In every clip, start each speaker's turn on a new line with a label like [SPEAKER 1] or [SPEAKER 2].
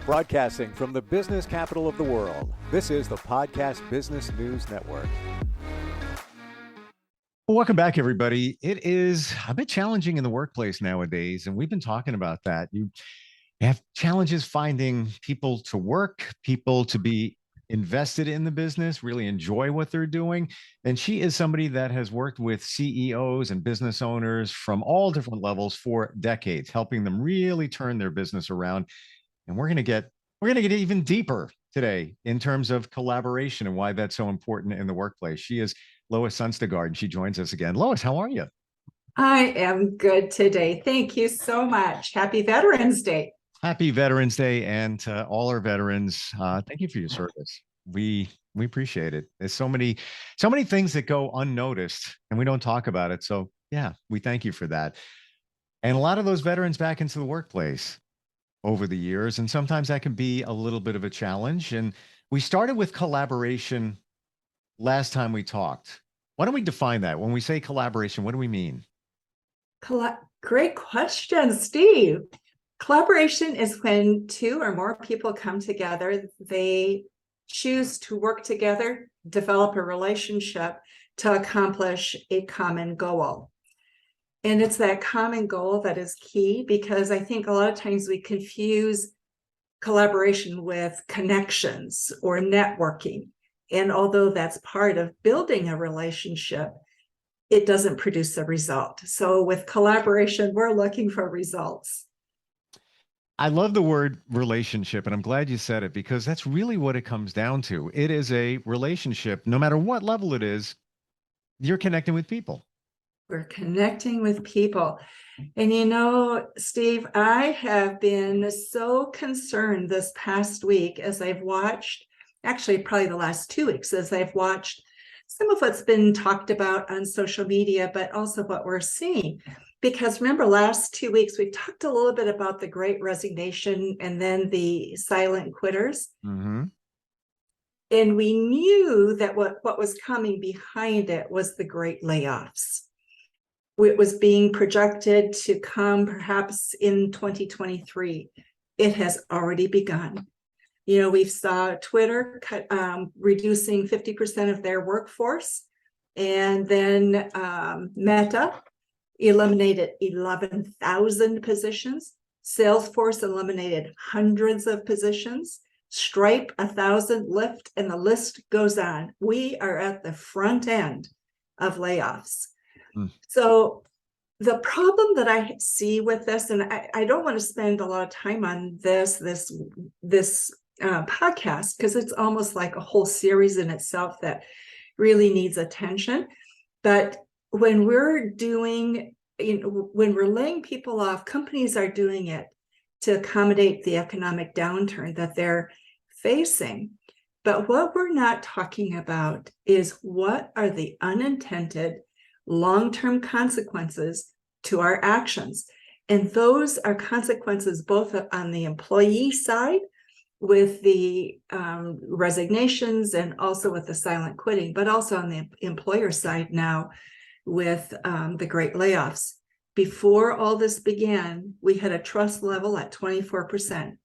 [SPEAKER 1] Broadcasting from the business capital of the world, this is the Podcast Business News Network.
[SPEAKER 2] Well, welcome back, everybody. It is a bit challenging in the workplace nowadays, and we've been talking about that. You have challenges finding people to work, people to be invested in the business, really enjoy what they're doing. And she is somebody that has worked with CEOs and business owners from all different levels for decades, helping them really turn their business around. And we're going to get even deeper today in terms of collaboration and why that's so important in the workplace. She is Lois Sonstegard, and she joins us again. Lois, how are you?
[SPEAKER 3] I am good today. Thank you so much. Happy Veterans Day.
[SPEAKER 2] Happy Veterans Day, and to all our veterans, thank you for your service. We appreciate it. There's so many things that go unnoticed, and we don't talk about it. So yeah, we thank you for that. And a lot of those veterans back into the workplace over the years, and sometimes that can be a little bit of a challenge. And we started with collaboration last time we talked. Why don't we define that? When we say collaboration, what do we mean?
[SPEAKER 3] Great question, Steve. Collaboration is when two or more people come together, they choose to work together, develop a relationship to accomplish a common goal. And it's that common goal that is key, because I think a lot of times we confuse collaboration with connections or networking. And although that's part of building a relationship, it doesn't produce a result. So with collaboration, we're looking for results.
[SPEAKER 2] I love the word relationship, and I'm glad you said it, because that's really what it comes down to. It is a relationship, no matter what level it is, you're connecting with people.
[SPEAKER 3] We're connecting with people. And you know, Steve, I have been so concerned this past week as I've watched, actually probably the last 2 weeks, as I've watched some of what's been talked about on social media, but also what we're seeing. Because remember, last 2 weeks, we talked a little bit about the Great Resignation and then the silent quitters.
[SPEAKER 2] Mm-hmm.
[SPEAKER 3] And we knew that what was coming behind it was the great layoffs. It was being projected to come perhaps in 2023. It has already begun. You know, we saw Twitter reducing 50% of their workforce, and then Meta eliminated 11,000 positions. Salesforce eliminated hundreds of positions. Stripe 1,000, Lyft, and the list goes on. We are at the front end of layoffs. So the problem that I see with this, and I don't want to spend a lot of time on this podcast, because it's almost like a whole series in itself that really needs attention. But when we're when we're laying people off, companies are doing it to accommodate the economic downturn that they're facing. But what we're not talking about is what are the unintended long-term consequences to our actions. And those are consequences both on the employee side with the resignations and also with the silent quitting, but also on the employer side now with the great layoffs. Before all this began, we had a trust level at 24%.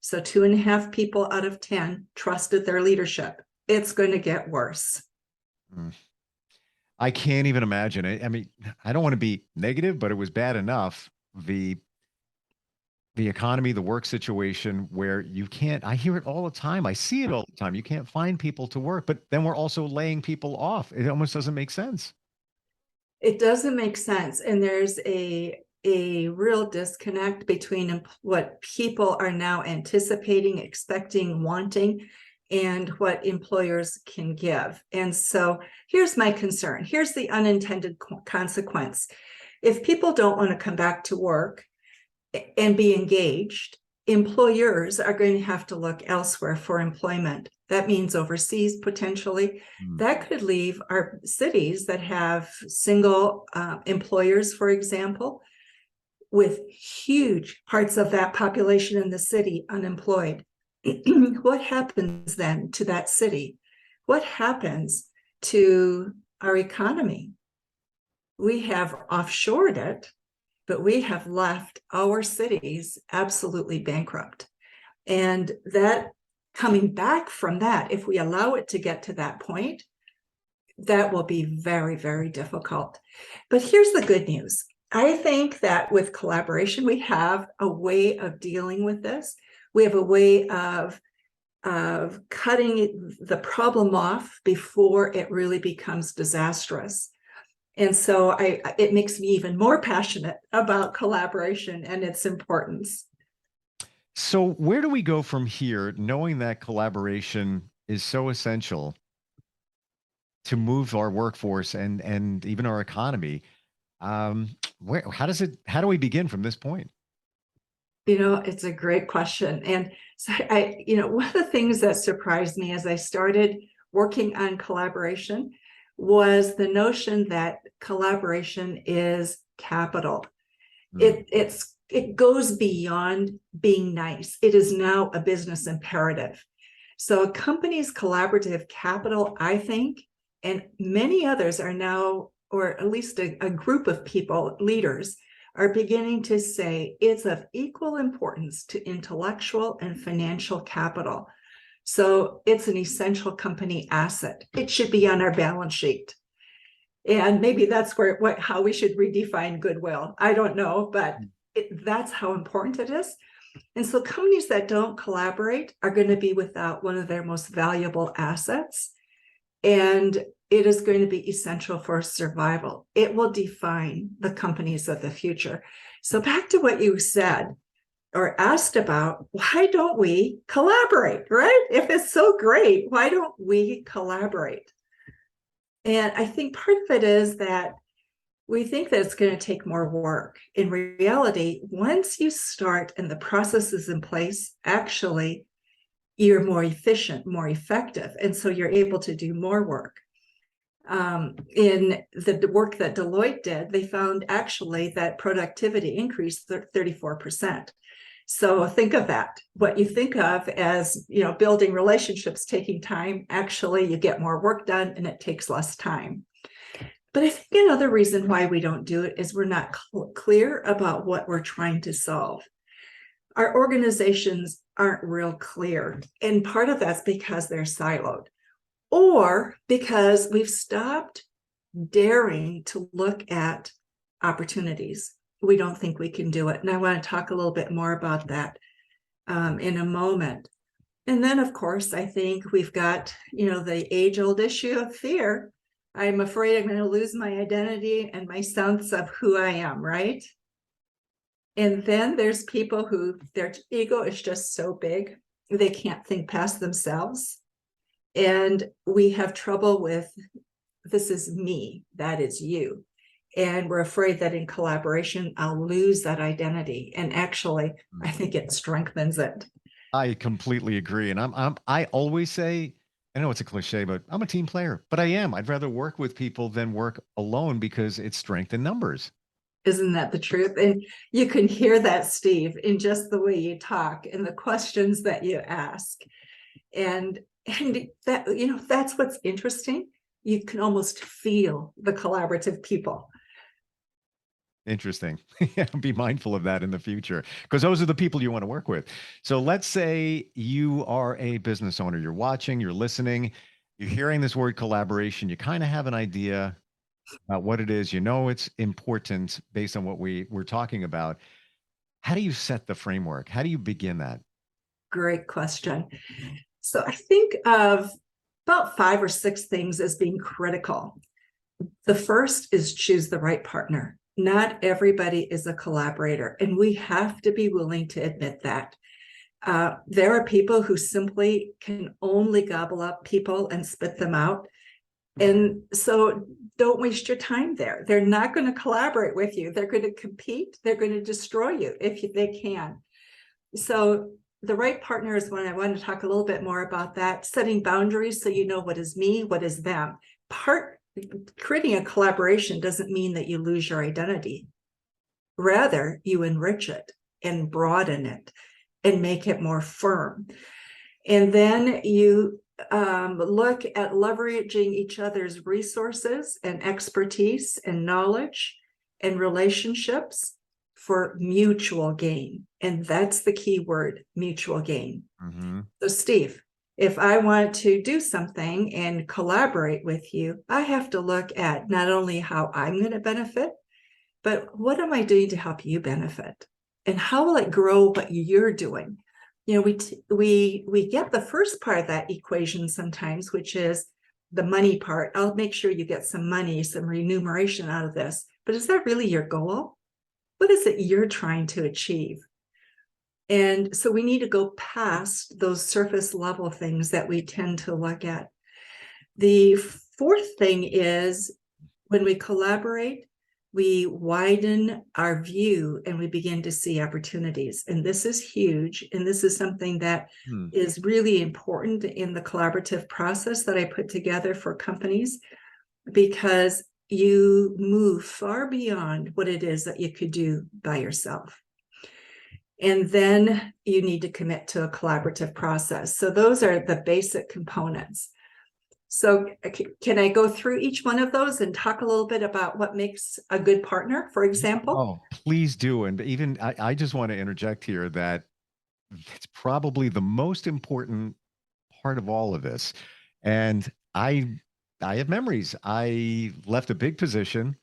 [SPEAKER 3] So 2.5 people out of 10 trusted their leadership. It's going to get worse.
[SPEAKER 2] I can't even imagine it. I mean, I don't want to be negative, but it was bad enough. The economy, the work situation where you can't, I hear it all the time. I see it all the time. You can't find people to work, but then we're also laying people off. It almost doesn't make sense.
[SPEAKER 3] It doesn't make sense. And there's a real disconnect between what people are now anticipating, expecting, wanting, and what employers can give. And so here's my concern. Here's the unintended consequence. If people don't want to come back to work and be engaged, employers are going to have to look elsewhere for employment. That means overseas potentially. That could leave our cities that have single employers, for example, with huge parts of that population in the city unemployed. What happens then to that city? What happens to our economy? We have offshored it, but we have left our cities absolutely bankrupt. And that coming back from that, if we allow it to get to that point, that will be very, very difficult. But here's the good news. I think that with collaboration, we have a way of dealing with this. We have a way of cutting the problem off before it really becomes disastrous. And so it makes me even more passionate about collaboration and its importance.
[SPEAKER 2] So where do we go from here, knowing that collaboration is so essential to move our workforce and even our economy? How do we begin from this point?
[SPEAKER 3] It's a great question. And so one of the things that surprised me as I started working on collaboration was the notion that collaboration is capital. It goes beyond being nice. It is now a business imperative. So a company's collaborative capital, I think, and many others are now, or at least a group of people, leaders, are beginning to say it's of equal importance to intellectual and financial capital. So it's an essential company asset. It should be on our balance sheet. And maybe that's how we should redefine goodwill. I don't know, but that's how important it is. And so companies that don't collaborate are going to be without one of their most valuable assets. And it is going to be essential for survival. It will define the companies of the future. So back to what you said or asked about, why don't we collaborate, right? If it's so great, why don't we collaborate? And I think part of it is that we think that it's going to take more work. In reality, once you start and the process is in place, actually, you're more efficient, more effective. And so you're able to do more work. In the work that Deloitte did, they found actually that productivity increased 34%. So think of that. What you think of as, building relationships taking time, actually you get more work done and it takes less time. But I think another reason why we don't do it is we're not clear about what we're trying to solve. Our organizations aren't real clear. And part of that's because they're siloed, or because we've stopped daring to look at opportunities. We don't think we can do it. And I want to talk a little bit more about that in a moment. And then, of course, I think we've got, the age-old issue of fear. I'm afraid I'm going to lose my identity and my sense of who I am, right? And then there's people who their ego is just so big, they can't think past themselves. And we have trouble with, this is me, that is you. And we're afraid that in collaboration, I'll lose that identity. And actually, I think it strengthens it.
[SPEAKER 2] I completely agree. And I always say, I know it's a cliche, but I'm a team player, but I am. I'd rather work with people than work alone because it's strength in numbers.
[SPEAKER 3] Isn't that the truth? And you can hear that, Steve, in just the way you talk and the questions that you ask. And that, that's what's interesting. You can almost feel the collaborative people.
[SPEAKER 2] Interesting. Be mindful of that in the future, because those are the people you want to work with. So let's say you are a business owner, you're watching, you're listening, you're hearing this word collaboration, you kind of have an idea about what it is, it's important based on what we're talking about. How do you set the framework? How do you begin that?
[SPEAKER 3] Great question. So I think of about 5 or 6 things as being critical. The first is choose the right partner. Not everybody is a collaborator, and we have to be willing to admit that. There are people who simply can only gobble up people and spit them out. And so don't waste your time there. They're not going to collaborate with you. They're going to compete. They're going to destroy you if they can. So the right partner is when I want to talk a little bit more about that, setting boundaries so you know what is me, what is them. Creating a collaboration doesn't mean that you lose your identity. Rather, you enrich it and broaden it and make it more firm. And then you look at leveraging each other's resources and expertise and knowledge and relationships for mutual gain. And that's the key word, mutual gain.
[SPEAKER 2] Mm-hmm.
[SPEAKER 3] So Steve, if I want to do something and collaborate with you, I have to look at not only how I'm going to benefit, but what am I doing to help you benefit? And how will it grow what you're doing? You know, we get the first part of that equation sometimes, which is the money part. I'll make sure you get some money, some remuneration out of this. But is that really your goal? What is it you're trying to achieve? And so we need to go past those surface level things that we tend to look at. The fourth thing is when we collaborate, we widen our view and we begin to see opportunities. And this is huge. And this is something that is really important in the collaborative process that I put together for companies, because you move far beyond what it is that you could do by yourself. And then you need to commit to a collaborative process. So those are the basic components. So can I go through each one of those and talk a little bit about what makes a good partner, for example?
[SPEAKER 2] Oh, please do. And even I just want to interject here that it's probably the most important part of all of this. And I have memories. I left a big position,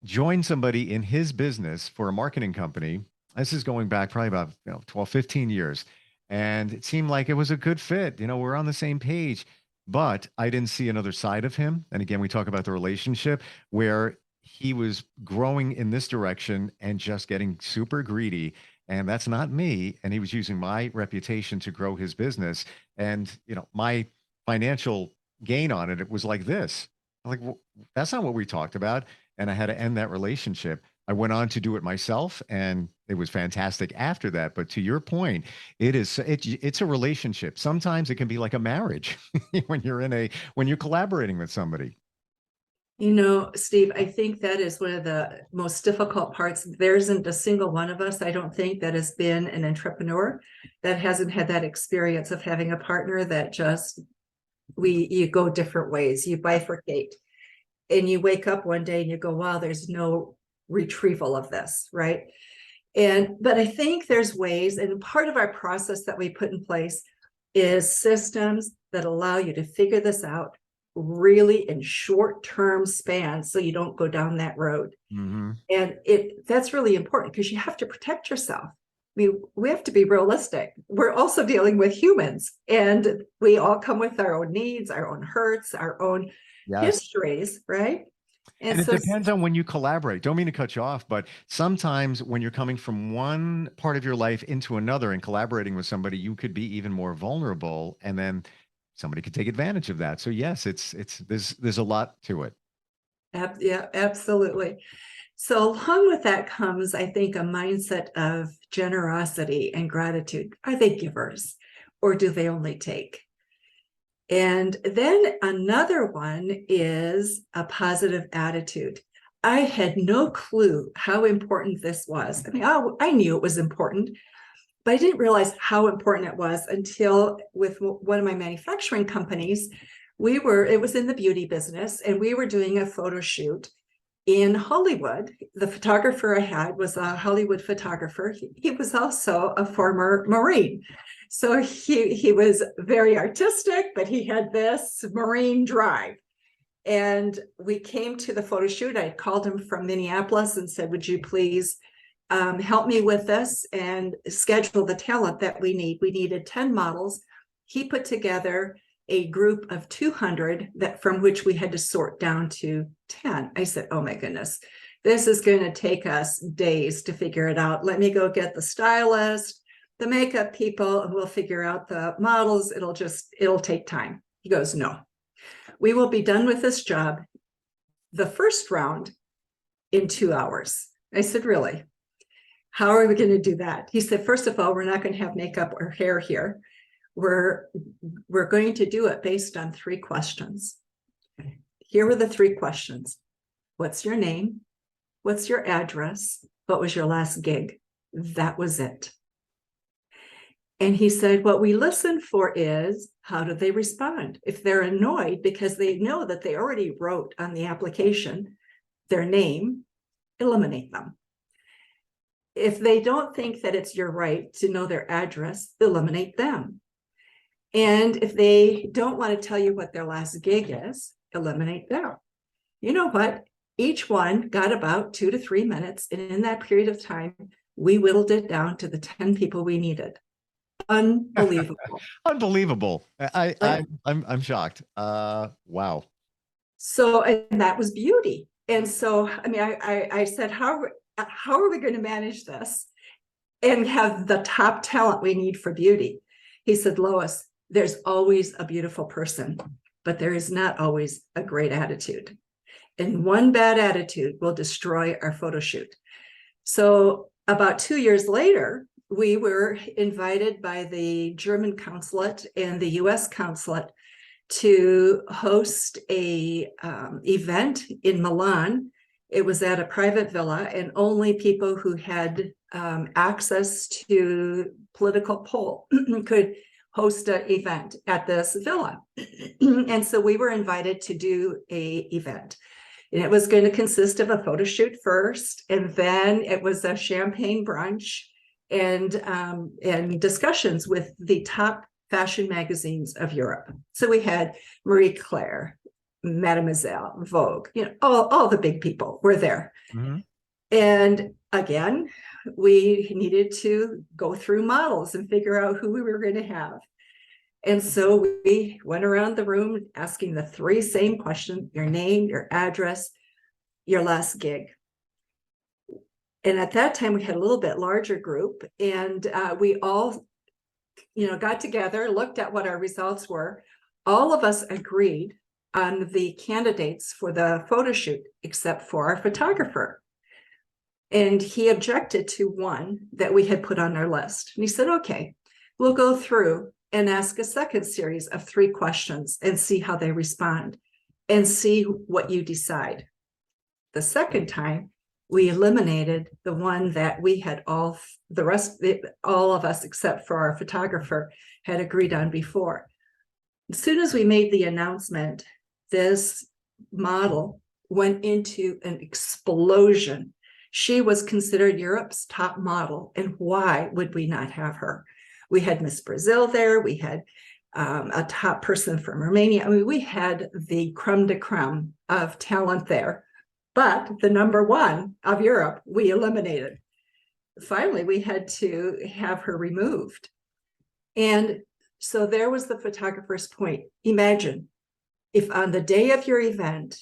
[SPEAKER 2] joined somebody in his business for a marketing company. This is going back probably about 12, 15 years. And it seemed like it was a good fit. We're on the same page, but I didn't see another side of him. And again, we talk about the relationship where he was growing in this direction and just getting super greedy. And that's not me. And he was using my reputation to grow his business. And, my financial gain on it was like this. I'm like, well, that's not what we talked about. And I had to end that relationship. I went on to do it myself, and it was fantastic after that. But to your point, it's a relationship. Sometimes it can be like a marriage when you're collaborating with somebody.
[SPEAKER 3] Steve, I think that is one of the most difficult parts. There isn't a single one of us, I don't think, that has been an entrepreneur that hasn't had that experience of having a partner that just you go different ways, you bifurcate, and you wake up one day and you go, wow, there's no retrieval of this, right? But I think there's ways, and part of our process that we put in place is systems that allow you to figure this out really in short-term spans so you don't go down that road.
[SPEAKER 2] Mm-hmm.
[SPEAKER 3] And that's really important because you have to protect yourself. We have to be realistic. We're also dealing with humans, and we all come with our own needs, our own hurts, our own histories, right?
[SPEAKER 2] And it depends on when you collaborate. Don't mean to cut you off, but sometimes when you're coming from one part of your life into another and collaborating with somebody, you could be even more vulnerable, and then somebody could take advantage of that. So yes, there's a lot to it.
[SPEAKER 3] Yeah, absolutely. So along with that comes, I think, a mindset of generosity and gratitude. Are they givers, or do they only take? And then another one is a positive attitude. I had no clue how important this was. I mean, I knew it was important, but I didn't realize how important it was until with one of my manufacturing companies, it was in the beauty business, and we were doing a photo shoot in Hollywood. The photographer I had was a Hollywood photographer. He was also a former Marine. So he was very artistic, but he had this Marine drive. And we came to the photo shoot. I called him from Minneapolis and said, would you please help me with this and schedule the talent that we need? We needed 10 models. He put together a group of 200 from which we had to sort down to 10. I said, oh my goodness, this is going to take us days to figure it out. Let me go get the stylist, the makeup people, and we'll figure out the models. It'll take time. He goes, no, we will be done with this job, the first round, in 2 hours. I said, really? How are we going to do that? He said, first of all, we're not going to have makeup or hair here. We're going to do it based on 3 questions. Here were the 3 questions. What's your name? What's your address? What was your last gig? That was it. And he said, what we listen for is, how do they respond? If they're annoyed because they know that they already wrote on the application their name, eliminate them. If they don't think that it's your right to know their address, eliminate them. And if they don't want to tell you what their last gig is, eliminate them. You know what? Each one got about 2 to 3 minutes. And in that period of time, we whittled it down to the 10 people we needed. Unbelievable.
[SPEAKER 2] Unbelievable.
[SPEAKER 3] Right.
[SPEAKER 2] I'm shocked. Wow.
[SPEAKER 3] So, and that was beauty. And so, I mean, I said, how are we going to manage this and have the top talent we need for beauty? He said, Lois, there's always a beautiful person, but there is not always a great attitude. And one bad attitude will destroy our photo shoot. So about 2 years later, we were invited by the German consulate and the US consulate to host a event in Milan. It was at a private villa, and only people who had access to political pull could host an event at this villa. And so we were invited to do an event. And it was going to consist of a photo shoot first, and then it was a champagne brunch and discussions with the top fashion magazines of Europe. So we had Marie Claire, Mademoiselle, Vogue, all the big people were there.
[SPEAKER 2] Mm-hmm.
[SPEAKER 3] And again, we needed to go through models and figure out who we were going to have. And so we went around the room asking the 3 same questions: your name, your address, your last gig. And at that time, we had a little bit larger group, and we all got together, looked at what our results were. All of us agreed on the candidates for the photo shoot, except for our photographer. And he objected to one that we had put on our list. And he said, okay, we'll go through and ask a second series of 3 questions and see how they respond and see what you decide. The second time, we eliminated the one that we had all of us except for our photographer had agreed on before. As soon as we made the announcement, this model went into an explosion. She was considered Europe's top model, and why would we not have her? We had Miss Brazil there. We had a top person from Romania. I mean, we had the creme de creme of talent there. But the number one of Europe, we eliminated. Finally, we had to have her removed. And so there was the photographer's point. Imagine if on the day of your event,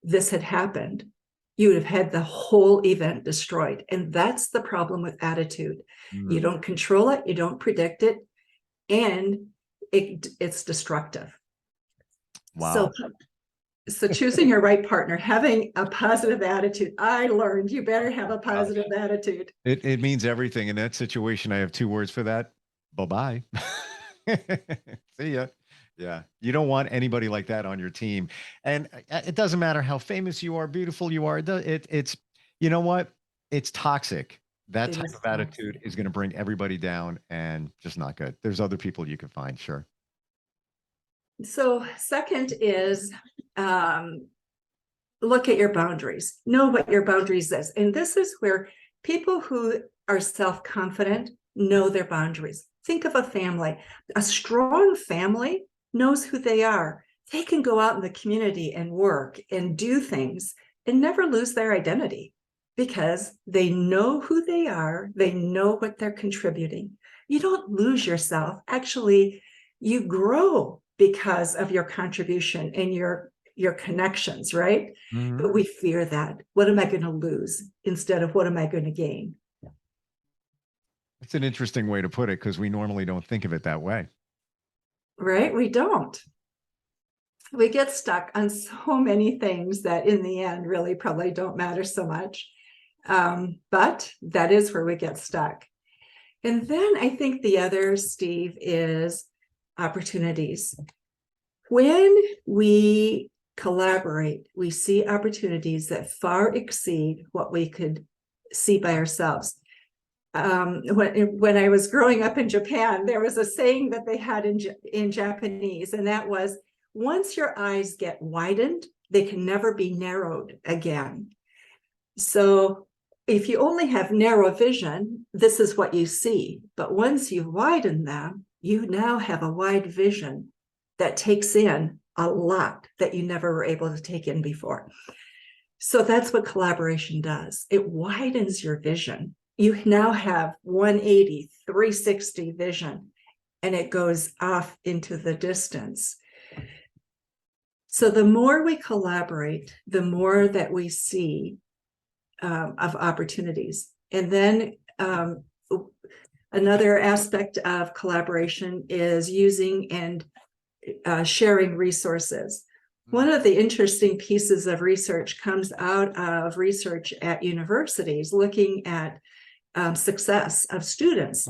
[SPEAKER 3] this had happened, you would have had the whole event destroyed. And that's the problem with attitude. You don't control it, you don't predict it, and it's destructive.
[SPEAKER 2] Wow.
[SPEAKER 3] So choosing your right partner, having a positive attitude. I learned you better have a positive attitude.
[SPEAKER 2] It means everything. In that situation, I have 2 words for that. Bye-bye. See ya. Yeah. You don't want anybody like that on your team. And it doesn't matter how famous you are, beautiful you are. It's, you know what? It's toxic. That type of attitude is going to bring everybody down and just not good. There's other people you can find. Sure.
[SPEAKER 3] So second is look at your boundaries. Know what your boundaries is. And this is where people who are self-confident know their boundaries. Think of a family. A strong family knows who they are. They can go out in the community and work and do things and never lose their identity because they know who they are. They know what they're contributing. You don't lose yourself. Actually, you grow because of your contribution and your connections, right?
[SPEAKER 2] Mm-hmm.
[SPEAKER 3] But we fear that. What am I going to lose instead of what am I going to gain?
[SPEAKER 2] It's an interesting way to put it because we normally don't think of it that way.
[SPEAKER 3] Right? We don't. We get stuck on so many things that in the end really probably don't matter so much. But that is where we get stuck. And then I think the other, Steve, is opportunities. When we collaborate, we see opportunities that far exceed what we could see by ourselves. When I was growing up in Japan, there was a saying that they had in Japanese, and that was, once your eyes get widened, they can never be narrowed again. So, if you only have narrow vision, this is what you see. But once you widen them, you now have a wide vision that takes in a lot that you never were able to take in before. So that's what collaboration does. It widens your vision. You now have 180, 360 vision, and it goes off into the distance. So the more we collaborate, the more that we see of opportunities. And then another aspect of collaboration is using and sharing resources. One of the interesting pieces of research comes out of research at universities looking at success of students.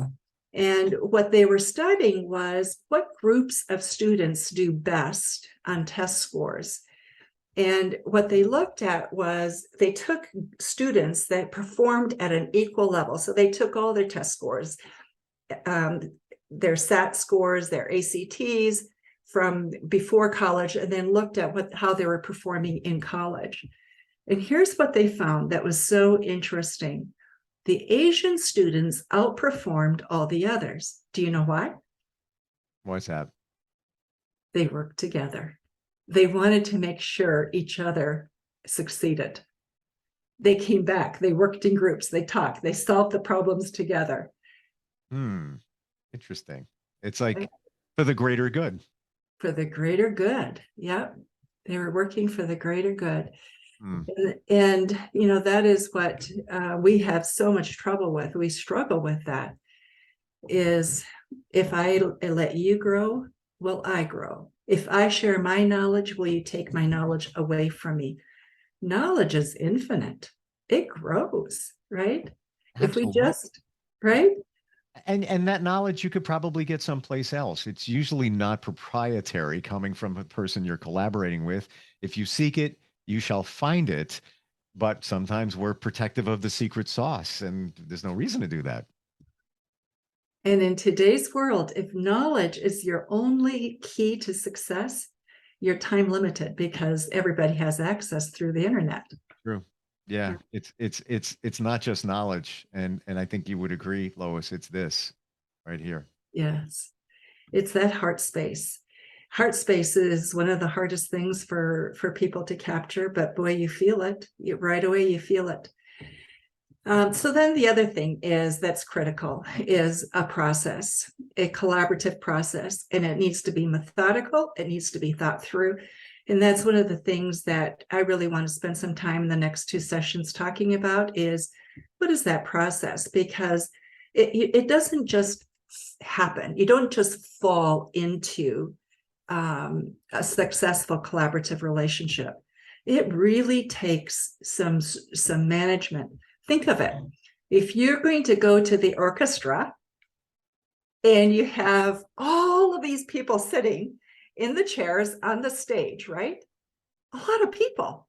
[SPEAKER 3] And what they were studying was what groups of students do best on test scores. And what they looked at was they took students that performed at an equal level. So they took all their test scores, their SAT scores, their ACTs from before college, and then looked at how they were performing in college. And here's what they found that was so interesting. The Asian students outperformed all the others. Do you know why?
[SPEAKER 2] What's that?
[SPEAKER 3] They worked together. They wanted to make sure each other succeeded. They came back, they worked in groups, they talked, they solved the problems together.
[SPEAKER 2] Interesting. It's like for the greater good.
[SPEAKER 3] For the greater good. Yep. They were working for the greater good. And you know, that is what we have so much trouble with. We struggle with that, is if I let you grow, will I grow? If I share my knowledge, will you take my knowledge away from me? Knowledge is infinite. It grows, right?
[SPEAKER 2] Absolutely.
[SPEAKER 3] If we just, right?
[SPEAKER 2] And that knowledge you could probably get someplace else. It's usually not proprietary coming from a person you're collaborating with. If you seek it, you shall find it. But sometimes we're protective of the secret sauce, and there's no reason to do that.
[SPEAKER 3] And in today's world, if knowledge is your only key to success, you're time limited because everybody has access through the internet.
[SPEAKER 2] True. Yeah, it's not just knowledge, and I think you would agree, Lois. It's this right here.
[SPEAKER 3] Yes, it's that heart space. Heart space is one of the hardest things for people to capture, but boy, you feel it. Right away, you feel it. So then the other thing that's critical is a process, a collaborative process, and it needs to be methodical. It needs to be thought through. And that's one of the things that I really want to spend some time in the next 2 sessions talking about is what is that process? Because it doesn't just happen. You don't just fall into a successful collaborative relationship. It really takes some management. Think of it. If you're going to go to the orchestra and you have all of these people sitting in the chairs on the stage, right? A lot of people.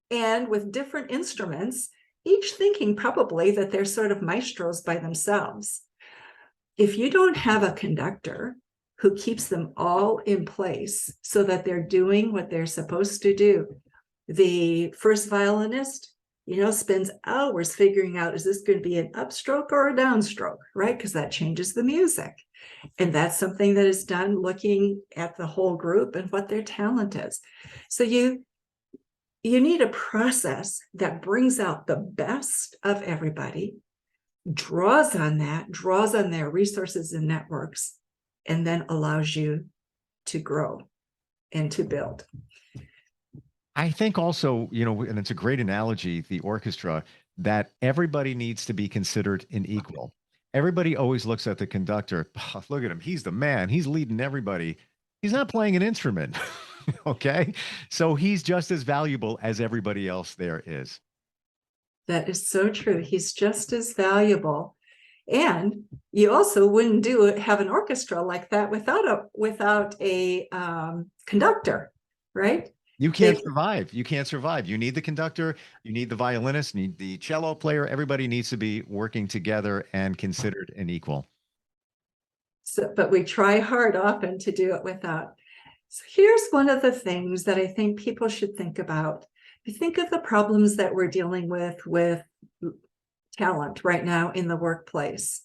[SPEAKER 3] And with different instruments, each thinking probably that they're sort of maestros by themselves. If you don't have a conductor who keeps them all in place so that they're doing what they're supposed to do, the first violinist, spends hours figuring out, is this going to be an upstroke or a downstroke, right? Because that changes the music. And that's something that is done looking at the whole group and what their talent is. So you need a process that brings out the best of everybody, draws on their resources and networks, and then allows you to grow and to build.
[SPEAKER 2] I think also, and it's a great analogy, the orchestra, that everybody needs to be considered an equal. Everybody always looks at the conductor. Oh, look at him. He's the man. He's leading everybody. He's not playing an instrument. Okay. So he's just as valuable as everybody else there is.
[SPEAKER 3] That is so true. He's just as valuable. And you also wouldn't have an orchestra like that without a conductor, right?
[SPEAKER 2] You can't survive. You can't survive. You need the conductor, you need the violinist, you need the cello player. Everybody needs to be working together and considered an equal.
[SPEAKER 3] So, but we try hard often to do it without. So here's one of the things that I think people should think about. You think of the problems that we're dealing with talent right now in the workplace.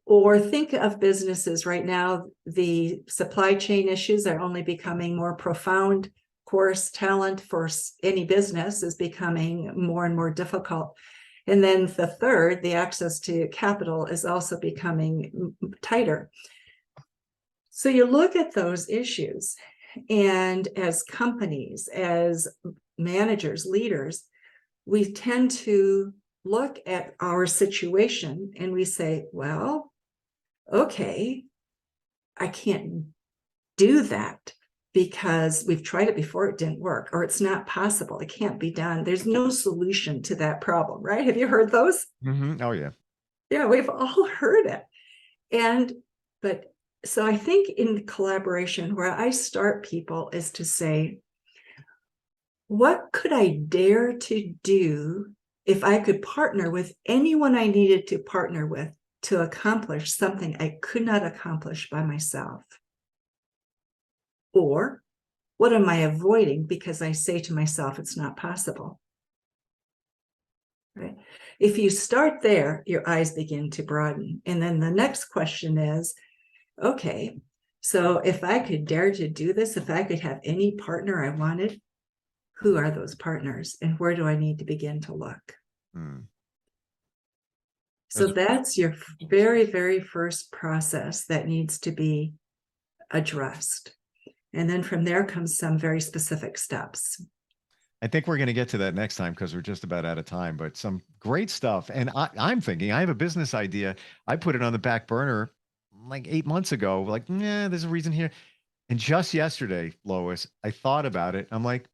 [SPEAKER 3] Or think of businesses right now, the supply chain issues are only becoming more profound. Of course, talent for any business is becoming more and more difficult. And then the third, the access to capital is also becoming tighter. So you look at those issues, and as companies, as managers, leaders, we tend to look at our situation and we say, well, okay, I can't do that because we've tried it before, it didn't work, or it's not possible, it can't be done. There's no solution to that problem, right? Have you heard those?
[SPEAKER 2] Mm-hmm. Oh, yeah.
[SPEAKER 3] Yeah, we've all heard it. But so I think in collaboration, where I start people is to say, what could I dare to do if I could partner with anyone I needed to partner with to accomplish something I could not accomplish by myself? Or what am I avoiding because I say to myself, it's not possible? Right? If you start there, your eyes begin to broaden. And then the next question is, okay, so if I could dare to do this, if I could have any partner I wanted, who are those partners and where do I need to begin to look? So that's your very, very first process that needs to be addressed. And then from there comes some very specific steps.
[SPEAKER 2] I think we're going to get to that next time because we're just about out of time, but some great stuff. And I'm thinking, I have a business idea. I put it on the back burner like 8 months ago, like, nah, there's a reason here. And just yesterday, Lois, I thought about it. I'm like,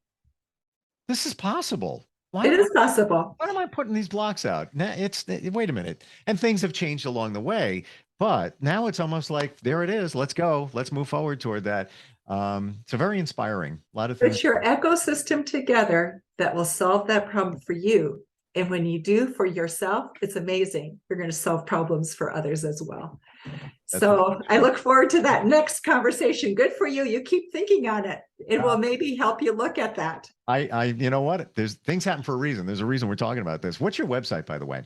[SPEAKER 2] this is possible.
[SPEAKER 3] It is possible.
[SPEAKER 2] Why am I putting these blocks out? Now wait a minute. And things have changed along the way, but now it's almost like, there it is. Let's go. Let's move forward toward that. So very inspiring. A lot of things.
[SPEAKER 3] Put your ecosystem together that will solve that problem for you. And when you do for yourself, it's amazing. You're going to solve problems for others as well. So I look forward to that next conversation. Good for you. You keep thinking on it. It will maybe help you look at that.
[SPEAKER 2] You know what? There's things happen for a reason. There's a reason we're talking about this. What's your website, by the way?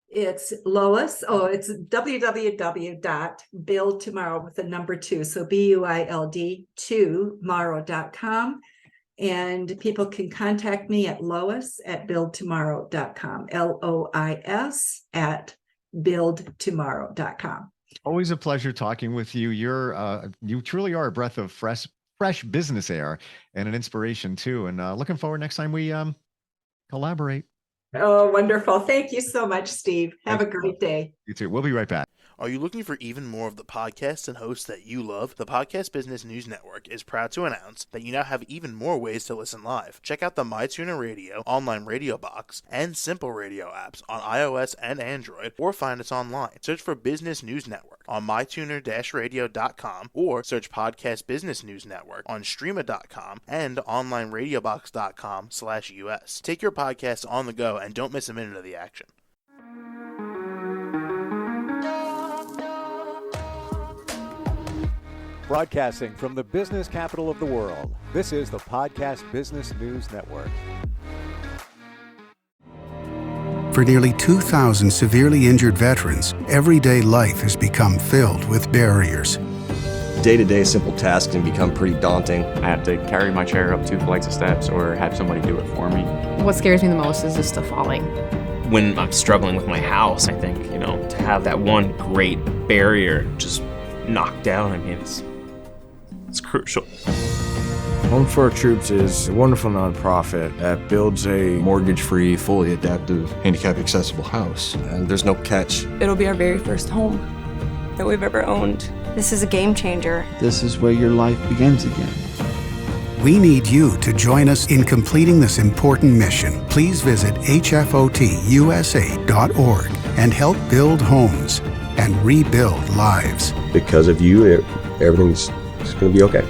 [SPEAKER 3] It's Lois. It's www.buildtomorrow with the number 2. So BUILD 2morrow.com. And people can contact me at Lois at buildtomorrow.com. LOIS at buildtomorrow.com.
[SPEAKER 2] Always a pleasure talking with you. You truly are a breath of fresh business air and an inspiration too. And looking forward next time we collaborate.
[SPEAKER 3] Oh, wonderful. Thank you so much, Steve. Have a great day.
[SPEAKER 2] You too. We'll be right back.
[SPEAKER 4] Are you looking for even more of the podcasts and hosts that you love? The Podcast Business News Network is proud to announce that you now have even more ways to listen live. Check out the MyTuner Radio, online radio box, and Simple Radio apps on iOS and Android, or find us online. Search for Business News Network on mytuner-radio.com, or search Podcast Business News Network on streama.com and onlineradiobox.com/US. Take your podcast on the go and don't miss a minute of the action.
[SPEAKER 1] Broadcasting from the business capital of the world, this is the Podcast Business News Network.
[SPEAKER 5] For nearly 2,000 severely injured veterans, everyday life has become filled with barriers.
[SPEAKER 6] Day-to-day simple tasks can become pretty daunting.
[SPEAKER 7] I have to carry my chair up 2 flights of steps or have somebody do it for me.
[SPEAKER 8] What scares me the most is just the falling.
[SPEAKER 9] When I'm struggling with my house, I think, to have that one great barrier just knocked down, it's crucial.
[SPEAKER 10] Home for Our Troops is a wonderful nonprofit that builds a
[SPEAKER 11] mortgage-free, fully adaptive, handicap-accessible house.
[SPEAKER 6] And there's no catch.
[SPEAKER 12] It'll be our very first home that we've ever owned.
[SPEAKER 13] This is a game changer.
[SPEAKER 14] This is where your life begins again.
[SPEAKER 5] We need you to join us in completing this important mission. Please visit hfotusa.org and help build homes and rebuild lives.
[SPEAKER 6] Because of you, everything's going to be okay.